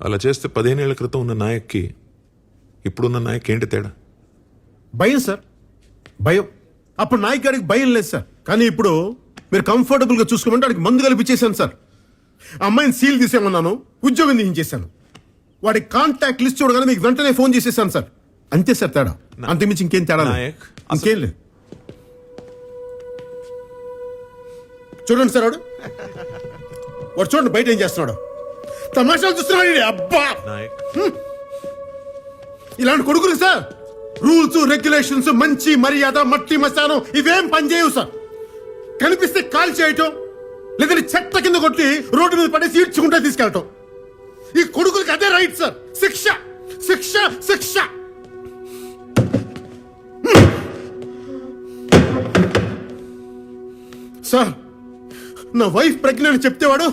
అలా చేస్తే 15 ఏళ్ల క్రితం ఉన్న నాయక్కి ఇప్పుడున్న నాయక్ ఏంటి తేడా? భయం సార్, భయం. అప్పుడు నాయక్ గారికి భయం లేదు సార్, కానీ ఇప్పుడు మీరు కంఫర్టబుల్గా చూసుకోమంటే వాడికి మందు కల్పించేశాను సార్. ఆ అమ్మాయిని సీల్ తీసేమన్నాను, ఉద్యోగం తీయించేశాను. వాడి కాంటాక్ట్ లిస్ట్ చూడగానే మీకు వెంటనే ఫోన్ చేసేసాను సార్. అంతే సార్ తేడా, అంతకుమించి ఇంకేం తేడా లేదు. నాయక్, ఇంకేం లేదు. చూడండి సార్, వాడు చూడండి బయట ఏం చేస్తున్నాడు. తమాషాలు చూస్తున్నాడు. అబ్బా, నాయక్ ఇలాంటి కొడుకులు సార్ రూల్స్ రెగ్యులేషన్స్, మంచి మర్యాద, మట్టి మశానం ఇవేం పనిచేయవు సార్. కనిపిస్తే కాల్ చేయటం, లేదంటే చెత్త కింద కొట్టి రోడ్డు మీద పడేసి ఈడ్చుకుంటే తీసుకెళ్ళటం. ఈ కొడుకులకి అదే రైట్ సార్. శిక్ష శిక్ష శిక్ష. సార్, నా వైఫ్ ప్రెగ్నెంట్ చెప్తేవాడు